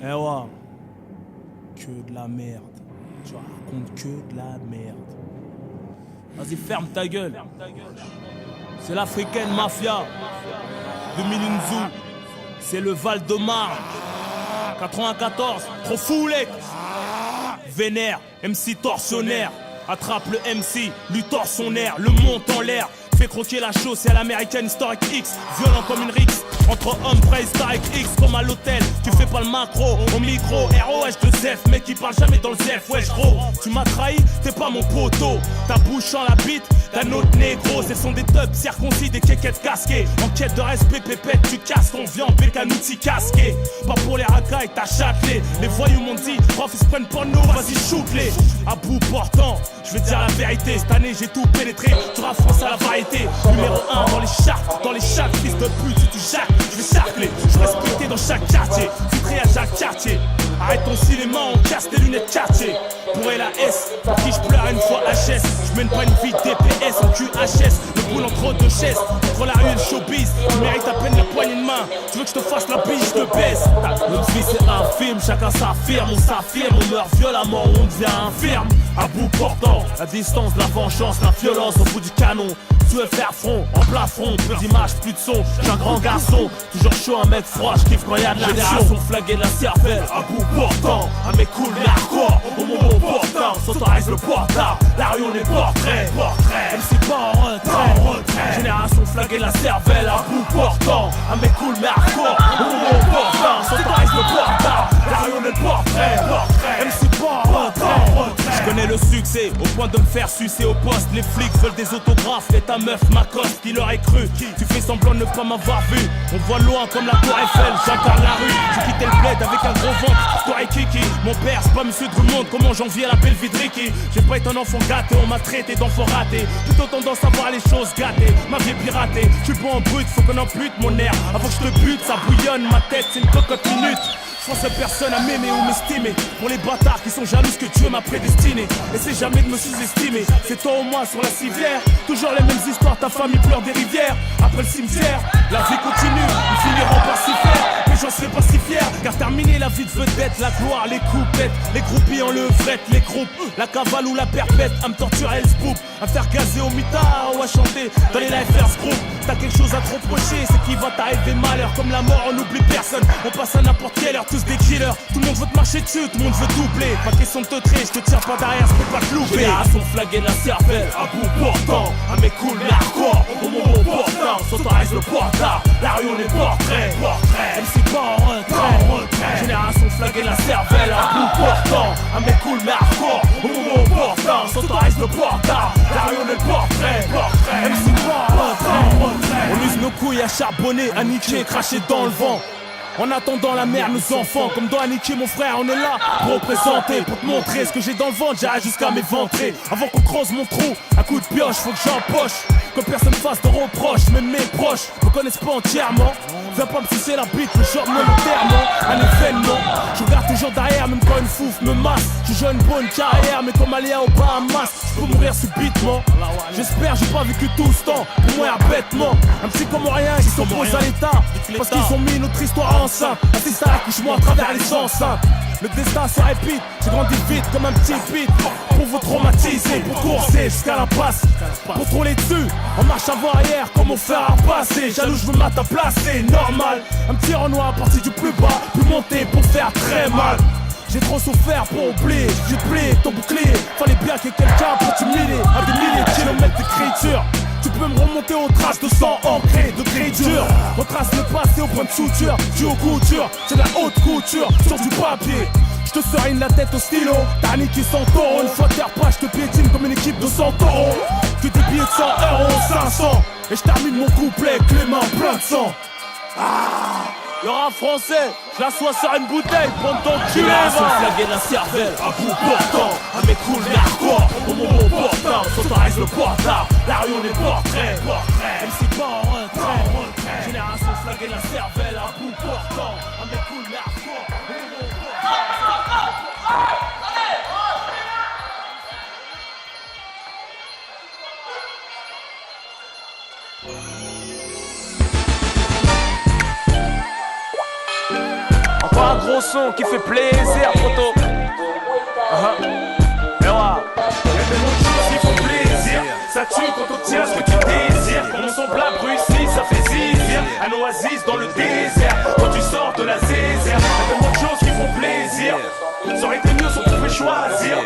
Eh ouais. Que de la merde. Tu racontes que de la merde. Vas-y, ferme ta gueule. C'est l'africaine mafia de Milinzou. C'est le Val-de-Marne. 94, trop foulé. Vénère, MC torsionnaire. Attrape le MC, lui tord son air, le monte en l'air. Fait croquer la chose, c'est à l'américaine historique X. Violent comme une rixe, entre hommes préhistoriques X. Comme à l'hôtel, tu fais pas le macro. Au micro, ROH de Zef, mec qui parle jamais dans le Zef. Wesh gros, tu m'as trahi, t'es pas mon poteau. Ta bouche en la bite, d'un autre négro. Ce sont des tubs circoncis, des quéquettes casquées. En quête de respect, pépette, tu casses ton viande avec un outil casqué. Pas pour les racailles, t'as châtelé. Les voyous m'ont dit, prof ils se prennent pour nous, vas-y shoot-les. À bout portant, je vais te dire la vérité. Cette année j'ai tout pénétré, tu rap France à la variété. Numéro 1 dans les charts, fils de pute, si tu jacques, je vais charcler. Je respecté dans chaque quartier, filtré à chaque quartier. Arrête ton cinéma, on casse tes lunettes quartier. Pour la S, pour qui je pleure une fois HS. Je mène pas une vie DPS en QHS. Le boule entre deux chaises, entre la rue et le showbiz. Tu mérites à peine la poignée de main. Tu veux que je te fasse la biche, je te baisse. Notre vie c'est un film, chacun s'affirme, on s'affirme. On meurt violemment, on devient infirme. À bout portant, la distance, la vengeance, la violence au bout du canon. Tu veux faire front, en plein front, plus d'image, plus de son. J'suis un grand garçon, toujours chaud, un mec froid, j'kiffe quand y'a de l'action. Génération flaguée de la cervelle, à bout portant. Un mec cool, mais hardcore, au moment opportun. S'autorise le portable, la rue on est portrait. MC pas en retrait. Génération flaguée de la cervelle, à bout portant. Un mec cool, mais hardcore, au moment opportun. S'autorise le portable, la rue on est portrait. MC pas en retrait. J'connais le succès, au point de me faire sucer au poste. Les flics veulent des autographes, et ta meuf m'accoste, qui leur est cru. Tu fais semblant de ne pas m'avoir vu. On voit loin comme la tour Eiffel, j'incarne la rue. J'ai quitté le bled avec un gros ventre, toi et Kiki. Mon père c'est pas monsieur Drummond, comment j'envie à la belle vie de Ricky. J'ai pas été un enfant gâté, on m'a traité d'enfant raté. Plutôt tendance à voir les choses gâtées, ma vie piratée. J'suis pas en brut, faut qu'on ampute mon air. Avant que je te bute, ça bouillonne, ma tête c'est une cocotte minute. Je pense à personne à m'aimer ou m'estimer. Pour les bâtards qui sont jaloux que Dieu m'a prédestiné. Essaie jamais de me sous-estimer. C'est toi ou moi sur la civière. Toujours les mêmes histoires, ta famille pleure des rivières. Après le cimetière, la vie continue. Ils finiront par s'y faire, mais j'en serai pas si fier. Car terminer la vie de vedette, la gloire, les coupettes, les groupies en levrette, les groupes, la cavale ou la perpète. À me torturer le spook, à me faire gazer au mitard ou à chanter dans les live first group. T'as quelque chose à te reprocher, c'est qu'il va t'arriver malheur. Comme la mort, on n'oublie personne. On passe à n'importe quelle heure, tous des killers. Tout le monde veut te marcher dessus, tout le monde veut doubler. Pas question de te traiter, je te tire pas derrière, je peux pas te louper. Génération flaguée de la cervelle, à bout portant. Un mec cool mais hardcore, au moment opportun. S'autorise le portable, la rue on est portrait. MC pas en retrait. Génération flaguée de la cervelle, à bout portant. Un mec cool mais hardcore, au moment opportun. S'autorise le portable, la rue on est portrait. MC pas en retrait. On use nos couilles à charbonner, à niquer, cracher dans le vent. En attendant la mère, nos enfants, comme doit niquer mon frère, on est là pour représenter, pour te montrer ce que j'ai dans le ventre, j'arrête jusqu'à m'éventrer. Avant qu'on creuse mon trou, un coup de pioche, faut que j'empoche. Que personne fasse de reproches, même mes proches me connaissent pas entièrement. Viens pas me sucer la bite, le genre monétairement, un événement. Je regarde toujours derrière, même quand une fouf me masse. Je joue une bonne carrière, mais comme Aléa au Bahamas, je peux mourir subitement. J'espère, j'ai pas vécu tout ce temps pour mourir bêtement. Un petit comme rien qui s'oppose à l'état, parce qu'ils ont mis notre histoire enceinte. Assiste à l'accouchement à travers les enceintes. Le destin se répète, j'ai grandi vite comme un petit pit. Pour vous traumatiser, pour courser jusqu'à la passe. Pour troller dessus, en marche avant-arrière comme au fer à passer. Jaloux, je veux mettre à placer, normal. Un petit Renoir parti du plus bas, puis monter pour faire très mal. J'ai trop souffert pour oublier, j'ai plié ton bouclier. Fallait bien qu'il y ait quelqu'un pour t'humilier. À des milliers de kilomètres d'écriture. Tu peux me remonter aux traces de sang ancré, de gris dur. On trace le passé au point de suture, du haut couture, c'est de la haute couture sur du papier. Je te serine la tête au stylo, t'as niqué 100 taureaux. Une fois terre pas, je te piétine comme une équipe de 100 taureaux. Que des billets de 100 euros, 500. Et je termine mon couplet, Clément plein de sang. Le rap français, je l'assois sur une bouteille, prends ton cul. Génération flaguée de la cervelle, à bout portant. Un mec cool mais hardcore, au moment opportun. S'autorise le portable, la rue on est portrait. MC pas en retrait. Génération flaguée de la cervelle, à bout portant. Un mec cool mais hardcore, au moment opportun. Encore un gros son qui fait plaisir, photo. Et voilà. Y'a tellement de choses qui font plaisir. Ça tue quand on tient ce que tu désires. Comme son plat Bruxelles, ça fait zizir. Un oasis dans le désert. Quand tu sors de la zézère. Y'a tellement de choses qui font plaisir. Ça aurait été mieux si on pouvait choisir.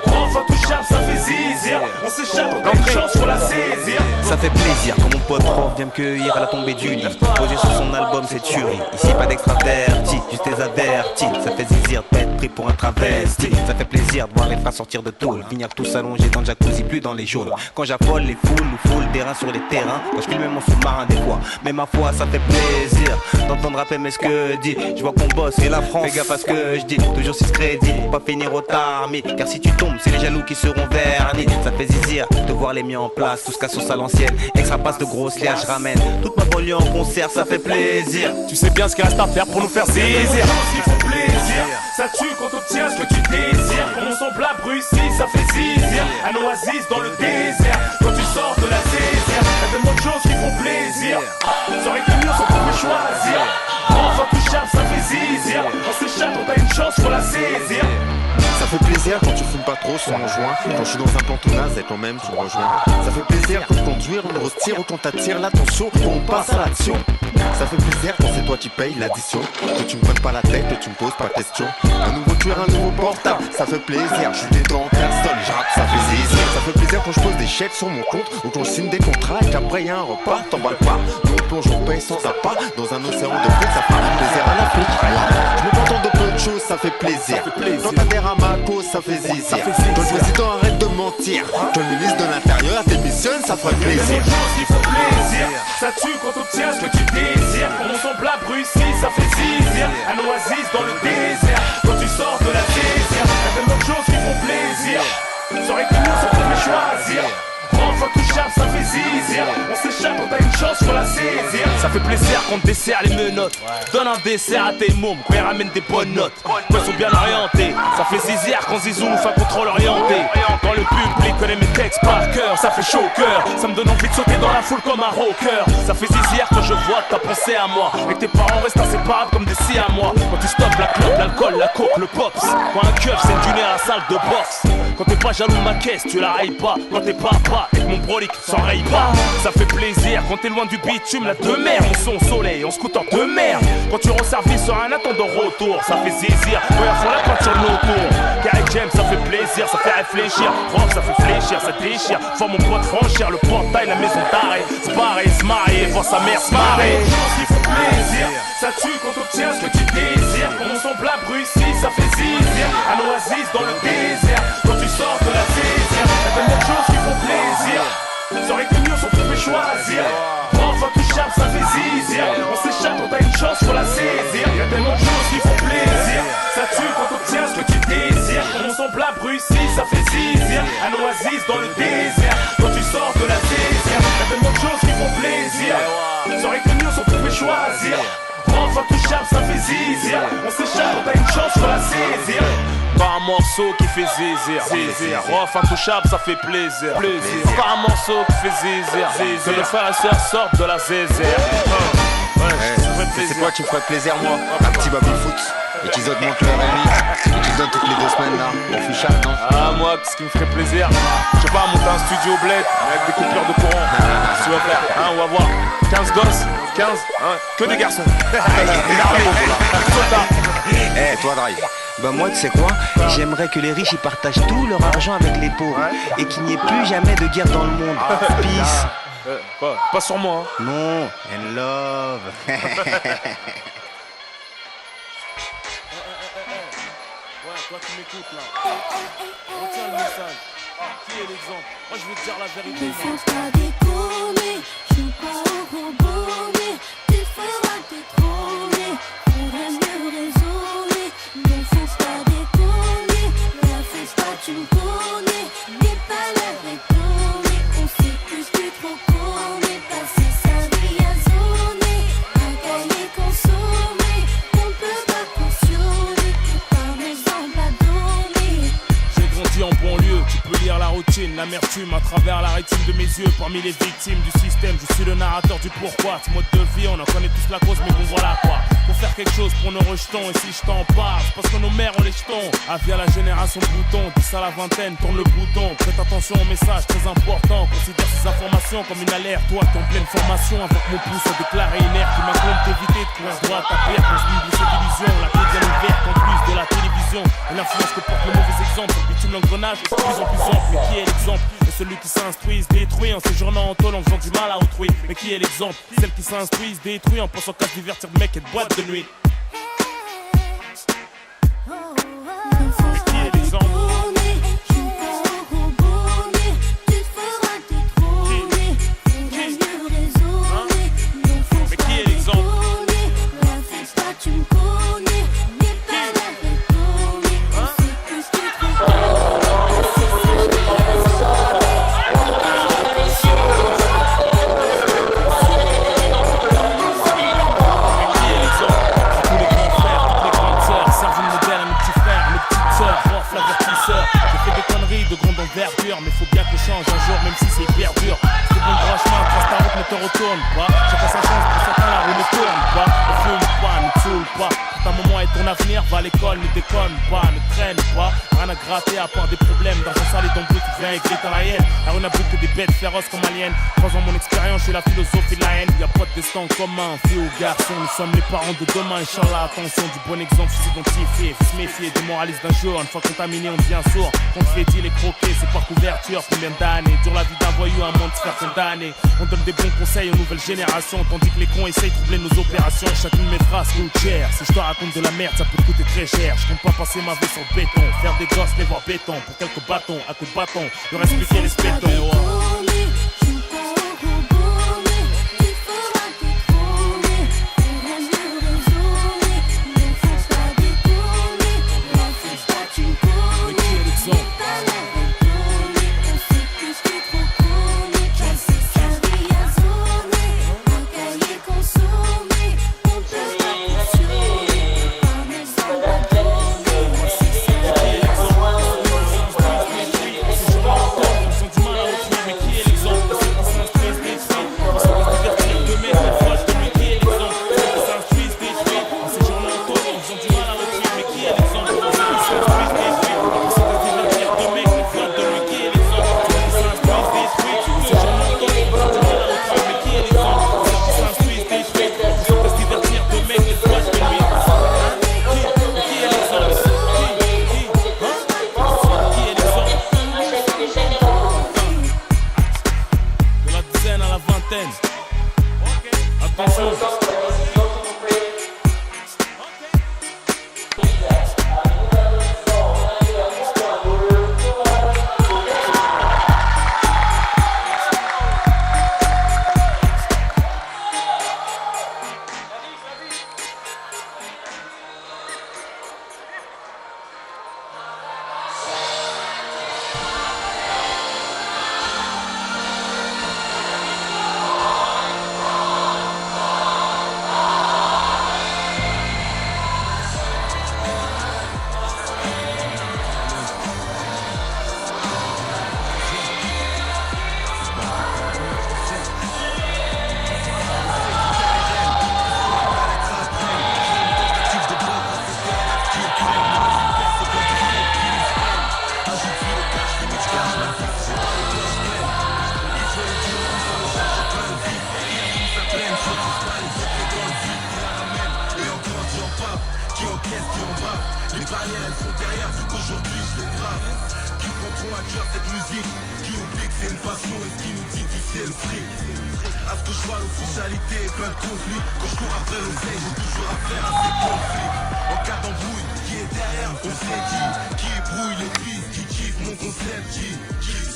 Enfin touchable, ça fait zizir. On s'échappe, on a une chance, faut la saisir. Ça fait plaisir quand mon pote prof vient me cueillir à la tombée du lit. Posé sur son album, c'est tuerie. Ici pas d'extraverti, juste des avertis. Ça fait zizir d'être pris pour un travesti. Ça fait plaisir de voir les frères sortir de tôle, finir tous allongés dans le jacuzzi, plus dans les geôles. Quand j'affole les foules, nous foule des reins sur les terrains. Quand je filme même mon sous-marin des fois. Mais ma foi, ça fait plaisir d'entendre rapper mais ce que dit. Je vois qu'on bosse et la France, fais gaffe à ce que je dis. Toujours 6 crédits pour pas finir au tarmi. Car si tu tombes, c'est les jaloux qui seront vernis. Ça fait zizir de voir les miens en place, tous cas sauce à l'ancienne. Extra passe de grosses liages, je ramène toute ma banlieue en concert, ça fait plaisir. Tu sais bien ce qu'il reste à faire pour nous faire zizir. Qui font plaisir. Ça tue quand on obtient ce que tu désires. Comme on semble à Bruxelles, ça fait zizir. Un oasis dans le désert. Quand tu sors de la zézère. Y'a tellement de choses qui font plaisir. Ça aurait été mieux si on pouvait choisir. Enfin touchable, ça fait zizir. On s'échappe, on a une chance, faut la saisir. Ça fait plaisir quand tu fumes pas trop sur mon joint. Quand je suis dans un plan tout naze et quand même tu me rejoins. Ça fait plaisir quand conduire on retire ou qu'on t'attire l'attention, qu'on passe à l'action. Ça fait plaisir quand c'est toi qui payes l'addition. Que tu me prennes pas la tête, que tu me poses pas de questions. Un nouveau tueur, un nouveau portable, ça fait plaisir. Je suis détente, personne, je rappe, ça fait zizir. Ça fait plaisir quand je pose des chèques sur mon compte ou qu'on signe des contrats et qu'après y'a un repas, t'emballes pas. Nous on plonge, on paye sans appât dans un océan de fric, ça fait plaisir à l'Afrique. Je me contente de peu de choses, ça fait plaisir. Quand t'adhères à ma cause, ça fait zizir. Quand le président arrête de mentir, quand le ministre de l'Intérieur démissionne, ça ferait plaisir. Qui font plaisir. Ça tue quand on obtient ce que tu désires. Comme on semble à Bruxelles, ça fait zizir. Un oasis dans le désert. Quand tu sors de la zézère. Y'a tellement de choses qui font plaisir. Ça aurait été mieux si on pouvait choisir. Enfin touchable, ça fait zizir. On s'échappe, on a une chance, faut la saisir. Ça fait plaisir qu'on te dessert les menottes. Donne un dessert à tes mômes, quand ils ramènent des bonnes notes. Quand ils sont bien orientés. Ça fait zizir quand Zizou nous fait un contrôle orienté. Quand le public connaît mes textes par cœur, ça fait chaud au cœur. Ça me donne envie de sauter dans la foule comme un rocker. Ça fait zizir quand je vois que t'as pensé à moi. Et que tes parents restent inséparables comme des scies à moi. Quand tu stoppes la clope, l'alcool, la coke, le pops. Quand un keuf c'est du nez à la salle de boxe. Quand t'es pas jaloux de ma caisse, tu la railles pas. Quand t'es papa et que mon brolic s'enraye pas. Ça fait plaisir quand t'es loin du bitume, la de mer. On son soleil, on scooter de merde. Quand tu rends service sur un attendant retour, ça fait zizir. Quand y'a fond la peinture de nos tours. Carré James, ça fait plaisir, ça fait réfléchir. Rock, ça fait fléchir, ça déchire. Faut mon pote franchir le portail, la maison d'arrêt. Se barrer, se marier, voir sa mère se marrer. Qui font plaisir. Ça tue quand on obtient ce que tu désires. Comme on semble à Bruxelles, ça fait zizir. Un oasis dans le désert. Quand tu sors de la zézère. Y'a tellement de choses qui font plaisir. Ça aurait été mieux si on pouvait choisir. Enfin touchable, ça fait zizir. On s'échappe, on a une chance, faut la saisir. Y'a tellement de choses qui font plaisir. Ça tue quand on obtient ce que tu désires. Comme on semble à Bruxelles, ça fait zizir. Un oasis dans le désert. Quand tu sors de la zézère. Y'a tellement de choses qui font plaisir. Ça aurait été mieux si on pouvait choisir. Enfin touchable, ça fait zizir. On s'échappe, on a une chance, faut la saisir. Pas un morceau qui fait zizir, zizir. Rof intouchable, ça fait plaisir, plaisir. Pas un morceau qui fait zizir, zizir. Que le frère et soeur sortent de la zézère. C'est quoi qui me ferait plaisir moi? Un petit baby foot et qu'ils augmentent leur RMI et qu'ils donnent toutes les 2 semaines là pour fichage, non? Ah moi, ce qui me ferait plaisir, je sais pas, monter un studio au bled avec des coupures de courant. Tu vas faire, hein, on va voir 15 gosses, 15, hein, que des garçons. Eh toi Drive. Bah moi tu sais quoi, j'aimerais que les riches ils partagent tout leur argent avec les pauvres. Et qu'il n'y ait plus jamais de guerre dans le monde. Peace. Quoi? Pas sur moi, hein. Non, and love. Ouais, toi qui m'écoutes là. Retiens le message. Qui est l'exemple? Moi je vais te dire la vérité. Ne faut pas déconner, joue pas au gros bonnet. Tu feras détrôner, faudrait mieux raisonner. Ne faut pas déconner, la fesse pas tu me connais. N'aie pas l'air étonné, on sait plus que trop connaît. Passer sa vie à zoner, à gagner, consommer. On peut pas cautionner, que par exemple à donner. J'ai grandi en banlieue, tu peux lire la routine. destine l'amertume à travers la rétine de mes yeux. Parmi les victimes du système, je suis le narrateur du pourquoi. Ce mode de vie, on en connaît tous la cause, mais bon voilà quoi. Faut faire quelque chose pour nos rejetons. Et si je t'en parle, c'est parce que nos mères ont les jetons. Avis à la génération bouton, 10 à la vingtaine, tourne le bouton. Prête attention aux messages très importants. Considère ces informations comme une alerte. Toi qui es en pleine formation, avec mon pouce à déclarer inerte. Qui m'incombe d'éviter de courir droit à perte. On se de cette illusion, la clé bien ouverte en plus de la télévision. Et l'influence que porte le mauvais exemple. Bitume l'engrenage, de plus en plus ample. Mais qui est l'exemple? Et celui qui s'instruit se détruit en séjournant en tôle en faisant du mal à autrui. Mais qui est l'exemple? Celle qui s'instruit se détruit en pensant qu'à se divertir de mec et de boîte de nuit. Qui est l'exemple? Mais faut bien que je change un jour, même si c'est hyper dur. C'est bon droit chemin, trace ta route, ne te retourne pas. Chacun sa chance, pour certains la roue ne tourne pas. Ne fume pas, ne saoule pas. Pour ta moment et ton avenir, va à l'école, ne déconne pas, ne traîne pas. Rien à gratter à part des problèmes. Dans un sale et d'embrouille qui vient écrire dans la haine. La rue n'a plus que des bêtes féroces comme aliens. 3 ans mon expérience, je suis la philosophie de la haine. Y'a pas de destin en commun, fille ou garçon. Nous sommes les parents de demain, Inch'Allah. Attention, du bon exemple, faut s'identifier. Faut se méfier des moralistes d'un jour. Une fois contaminé, on devient sourd. Quand tu fais dit les croquer, c'est par couverture. Combien d'années dure la vie d'un voyou, un monde de se faire condamner. On donne des bons conseils aux nouvelles générations, tandis que les cons essayent de troubler nos opérations. Chacune de mes phrases coûte cher. Si je te raconte de la merde, ça peut te coûter très cher. Je compte pas passer ma vie sur le béton. Faire des gosses, les voir béton. Pour quelques bâtons, à coups de bâton, leur expliquer les spétons.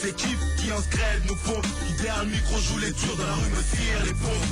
C'est qui en scred, nos pompes, qui derrière le micro joue les durs dans la rue me tire les pompes.